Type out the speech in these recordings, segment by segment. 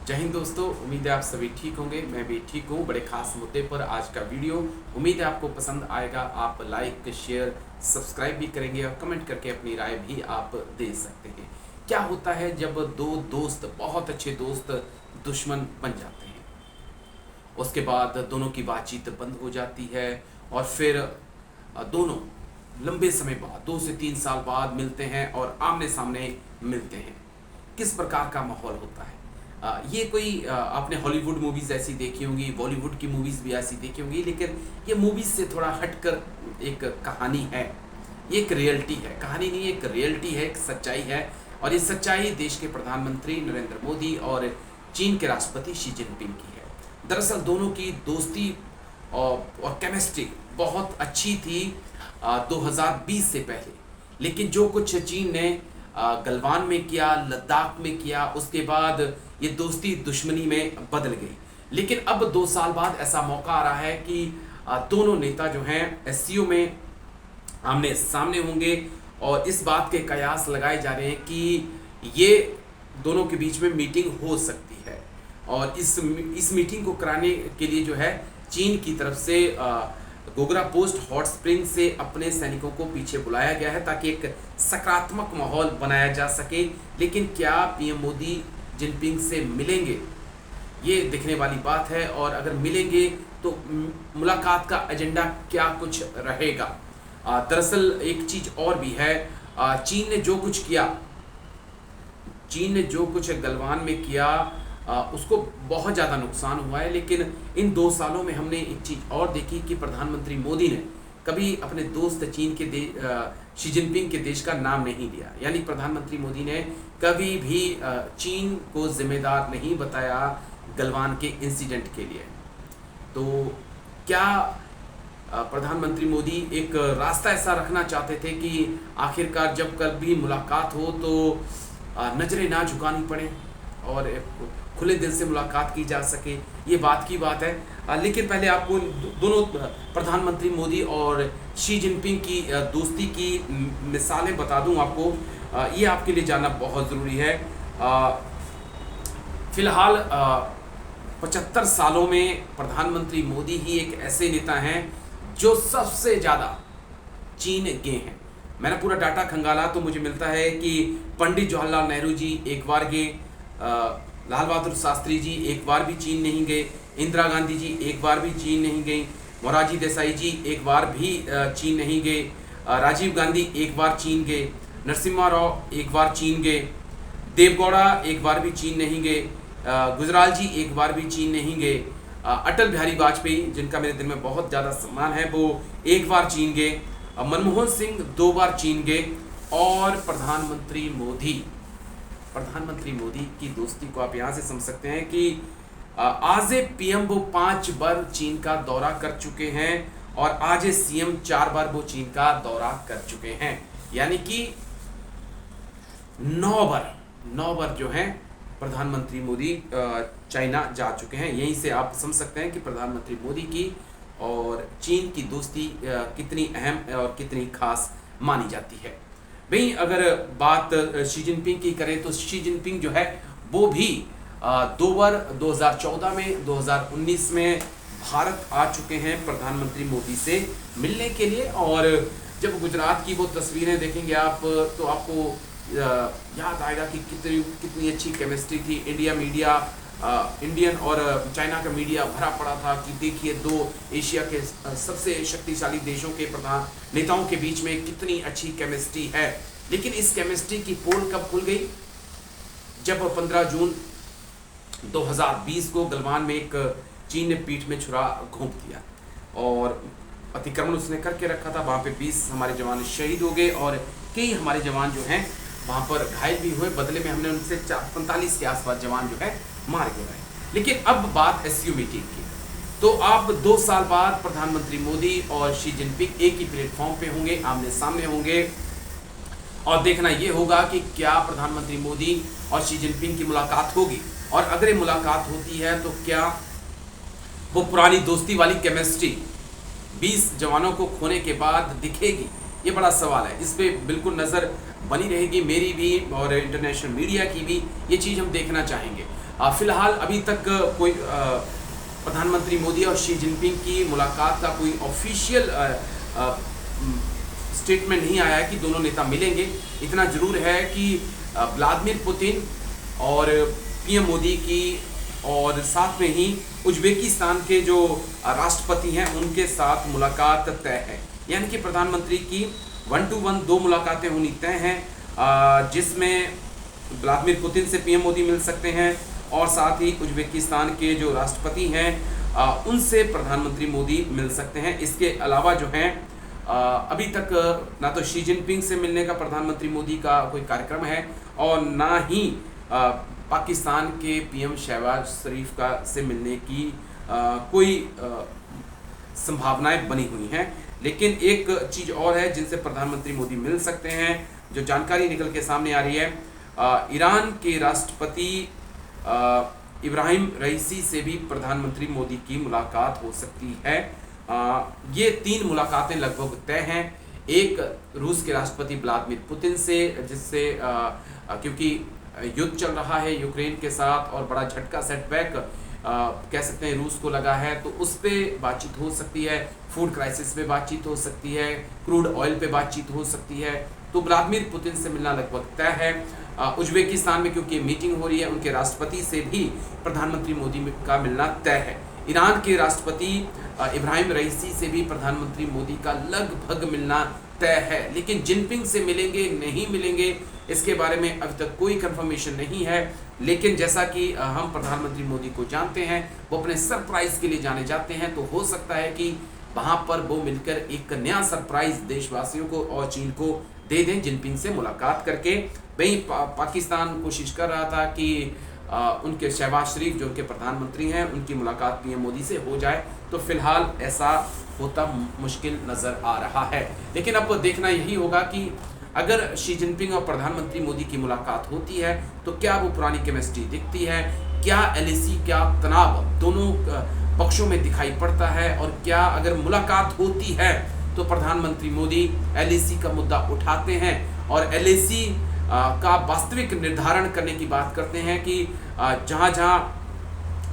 जय हिंद दोस्तों, उम्मीद है आप सभी ठीक होंगे। मैं भी ठीक हूँ। बड़े खास मुद्दे पर आज का वीडियो, उम्मीद है आपको पसंद आएगा। आप लाइक शेयर सब्सक्राइब भी करेंगे और कमेंट करके अपनी राय भी आप दे सकते हैं। क्या होता है जब दो दोस्त, बहुत अच्छे दोस्त, दुश्मन बन जाते हैं? उसके बाद दोनों की बातचीत बंद हो जाती है और फिर दोनों लंबे समय बाद 2 से 3 साल बाद मिलते हैं और आमने सामने मिलते हैं। किस प्रकार का माहौल होता है? ये कोई आपने हॉलीवुड मूवीज़ ऐसी देखी होंगी, बॉलीवुड की मूवीज़ भी ऐसी देखी होंगी, लेकिन ये मूवीज़ से थोड़ा हटकर एक कहानी है। ये एक रियलिटी है, कहानी नहीं, एक रियलिटी है, एक सच्चाई है। और ये सच्चाई देश के प्रधानमंत्री नरेंद्र मोदी और चीन के राष्ट्रपति शी जिनपिंग की है। दरअसल दोनों की दोस्ती और केमिस्ट्री बहुत अच्छी थी 2020 से पहले, लेकिन जो कुछ चीन ने गलवान में किया, लद्दाख में किया, उसके बाद ये दोस्ती दुश्मनी में बदल गई। लेकिन अब 2 साल बाद ऐसा मौका आ रहा है कि दोनों नेता जो हैं एससीओ में आमने सामने होंगे और इस बात के कयास लगाए जा रहे हैं कि ये दोनों के बीच में मीटिंग हो सकती है। और इस मीटिंग को कराने के लिए जो है चीन की तरफ से गोगरा पोस्ट हॉट स्प्रिंग से अपने सैनिकों को पीछे बुलाया गया है ताकि एक सकारात्मक माहौल बनाया जा सके। लेकिन क्या पीएम मोदी जिनपिंग से मिलेंगे, ये दिखने वाली बात है। और अगर मिलेंगे तो मुलाकात का एजेंडा क्या कुछ रहेगा? दरअसल एक चीज और भी है। चीन ने जो कुछ गलवान में किया उसको बहुत ज़्यादा नुकसान हुआ है। लेकिन इन 2 सालों में हमने एक चीज़ और देखी कि प्रधानमंत्री मोदी ने कभी अपने दोस्त चीन के शी जिनपिंग के देश का नाम नहीं लिया। यानी प्रधानमंत्री मोदी ने कभी भी चीन को जिम्मेदार नहीं बताया गलवान के इंसिडेंट के लिए। तो क्या प्रधानमंत्री मोदी एक रास्ता ऐसा रखना चाहते थे कि आखिरकार जब कभी मुलाकात हो तो नज़रें ना झुकानी पड़े और खुले दिल से मुलाकात की जा सके? ये बात की बात है। लेकिन पहले आपको दोनों प्रधानमंत्री मोदी और शी जिनपिंग की दोस्ती की मिसालें बता दूं आपको। ये आपके लिए जानना बहुत ज़रूरी है। फिलहाल 75 सालों में प्रधानमंत्री मोदी ही एक ऐसे नेता हैं जो सबसे ज़्यादा चीन गए हैं। मैंने पूरा डाटा खंगाला तो मुझे मिलता है कि पंडित जवाहरलाल नेहरू जी एक बार गए, लाल बहादुर शास्त्री जी एक बार भी चीन नहीं गए, इंदिरा गांधी जी एक बार भी चीन नहीं गई, मोरारजी देसाई जी एक बार भी चीन नहीं गए, राजीव गांधी एक बार चीन गए, नरसिम्हा राव एक बार चीन गए, देवगौड़ा एक बार भी चीन नहीं गए, गुजराल जी एक बार भी चीन नहीं गए, अटल बिहारी वाजपेयी जिनका मेरे दिल में बहुत ज़्यादा सम्मान है वो एक बार चीन गए, मनमोहन सिंह 2 बार चीन गए और प्रधानमंत्री मोदी की दोस्ती को आप यहाँ से समझ सकते हैं कि आज पीएम वो 5 बार चीन का दौरा कर चुके हैं और आज सीएम 4 बार वो चीन का दौरा कर चुके हैं। यानी कि 9 बार जो है प्रधानमंत्री मोदी चाइना जा चुके हैं। यहीं से आप समझ सकते हैं कि प्रधानमंत्री मोदी की और चीन की दोस्ती कितनी अहम और कितनी खास मानी जाती है। भाई अगर बात शी जिनपिंग की करें तो शी जिनपिंग जो है वो भी 2 बार 2014 में 2019 में भारत आ चुके हैं प्रधानमंत्री मोदी से मिलने के लिए। और जब गुजरात की वो तस्वीरें देखेंगे आप तो आपको याद आएगा कि कितनी अच्छी केमिस्ट्री थी। इंडियन और चाइना का मीडिया भरा पड़ा था कि देखिए 2 एशिया के सबसे शक्तिशाली देशों के प्रधान नेताओं के बीच में कितनी अच्छी केमिस्ट्री है। लेकिन इस केमिस्ट्री की पोल कब खुल गई? जब 15 जून 2020 को गलवान में एक चीन ने पीठ में छुरा घोंप दिया और अतिक्रमण उसने करके रखा था। वहाँ पे 20 हमारे जवान शहीद हो गए और कई हमारे जवान जो हैं वहाँ पर घायल भी हुए। बदले में हमने उनसे 45 के आसपास जवान जो है मार गए। लेकिन अब बात एससीओ मीटिंग की, तो आप 2 साल बाद प्रधानमंत्री मोदी और शी जिनपिंग एक ही प्लेटफॉर्म पे होंगे, आमने सामने होंगे और देखना ये होगा कि क्या प्रधानमंत्री मोदी और शी जिनपिंग की मुलाकात होगी। और अगर ये मुलाकात होती है तो क्या वो पुरानी दोस्ती वाली केमिस्ट्री 20 जवानों को खोने के बाद दिखेगी ये बड़ा सवाल है। इस पे बिल्कुल नज़र बनी रहेगी मेरी भी और इंटरनेशनल मीडिया की भी, ये चीज़ हम देखना चाहेंगे। फिलहाल अभी तक कोई प्रधानमंत्री मोदी और शी जिनपिंग की मुलाकात का कोई ऑफिशियल स्टेटमेंट नहीं आया है कि दोनों नेता मिलेंगे। इतना जरूर है कि व्लादिमीर पुतिन और पीएम मोदी की और साथ में ही उज्बेकिस्तान के जो राष्ट्रपति हैं उनके साथ मुलाकात तय है, यानी कि प्रधानमंत्री की 1-to-1 2 मुलाकातें होनी तय हैं, जिसमें व्लादिमीर पुतिन से पीएम मोदी मिल सकते हैं और साथ ही उज्बेकिस्तान के जो राष्ट्रपति हैं उनसे प्रधानमंत्री मोदी मिल सकते हैं। इसके अलावा जो हैं अभी तक ना तो शी जिनपिंग से मिलने का प्रधानमंत्री मोदी का कोई कार्यक्रम है और ना ही पाकिस्तान के पीएम शहबाज शरीफ का से मिलने की कोई संभावनाएं बनी हुई हैं। लेकिन एक चीज़ और है जिनसे प्रधानमंत्री मोदी मिल सकते हैं, जो जानकारी निकल के सामने आ रही है, ईरान के राष्ट्रपति इब्राहिम रईसी से भी प्रधानमंत्री मोदी की मुलाकात हो सकती है। ये 3 मुलाकातें लगभग तय हैं। एक रूस के राष्ट्रपति व्लादिमीर पुतिन से, जिससे क्योंकि युद्ध चल रहा है यूक्रेन के साथ और बड़ा झटका सेटबैक कह सकते हैं रूस को लगा है, तो उस पर बातचीत हो सकती है, फूड क्राइसिस पे बातचीत हो सकती है, क्रूड ऑयल पे बातचीत हो सकती है। तो व्लादिमीर पुतिन से मिलना लगभग तय है। उज्बेकिस्तान में क्योंकि मीटिंग हो रही है, उनके राष्ट्रपति से भी प्रधानमंत्री मोदी का मिलना तय है। ईरान के राष्ट्रपति इब्राहिम रईसी से भी प्रधानमंत्री मोदी का लगभग मिलना तय है। लेकिन जिनपिंग से मिलेंगे नहीं मिलेंगे इसके बारे में अभी तक कोई कंफर्मेशन नहीं है। लेकिन जैसा कि हम प्रधानमंत्री मोदी को जानते हैं, वो अपने सरप्राइज के लिए जाने जाते हैं, तो हो सकता है कि वहां पर वो मिलकर एक नया सरप्राइज देशवासियों को और चीन को दे दें जिनपिंग से मुलाकात करके। वहीं पाकिस्तान कोशिश कर रहा था कि उनके शहबाज शरीफ जो उनके प्रधानमंत्री हैं उनकी मुलाकात पीएम मोदी से हो जाए, तो फिलहाल ऐसा होता मुश्किल नज़र आ रहा है। लेकिन अब देखना यही होगा कि अगर शी जिनपिंग और प्रधानमंत्री मोदी की मुलाकात होती है तो क्या वो पुरानी केमिस्ट्री दिखती है, क्या एलएसी, क्या तनाव दोनों पक्षों में दिखाई पड़ता है, और क्या अगर मुलाकात होती है तो प्रधानमंत्री मोदी एलएसी का मुद्दा उठाते हैं और एलएसी का वास्तविक निर्धारण करने की बात करते हैं कि जहाँ जहाँ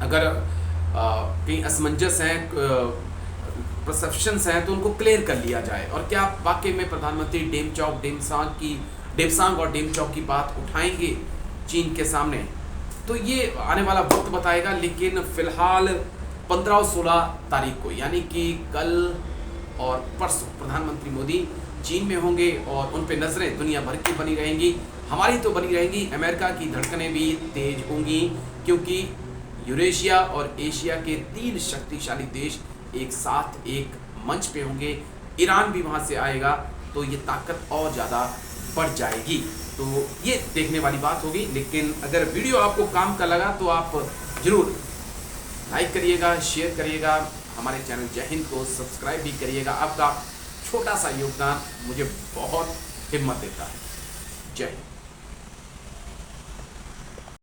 अगर कहीं असमंजस हैं, परसेप्शंस हैं, तो उनको क्लियर कर लिया जाए। और क्या वाकई में प्रधानमंत्री डेमसांग और डेमचौक की बात उठाएंगे चीन के सामने, तो ये आने वाला वक्त बताएगा। लेकिन फिलहाल 15 और 16 तारीख को, यानी कि कल और परसों प्रधानमंत्री मोदी चीन में होंगे और उन पे नज़रें दुनिया भर की बनी रहेंगी, हमारी तो बनी रहेंगी, अमेरिका की धड़कनें भी तेज होंगी, क्योंकि यूरेशिया और एशिया के 3 शक्तिशाली देश एक साथ एक मंच पे होंगे। ईरान भी वहाँ से आएगा तो ये ताकत और ज़्यादा बढ़ जाएगी। तो ये देखने वाली बात होगी। लेकिन अगर वीडियो आपको काम का लगा तो आप ज़रूर लाइक करिएगा, शेयर करिएगा, हमारे चैनल जय हिंद को सब्सक्राइब भी करिएगा। आपका छोटा सा योगदान मुझे बहुत हिम्मत देता है। जय हिंद।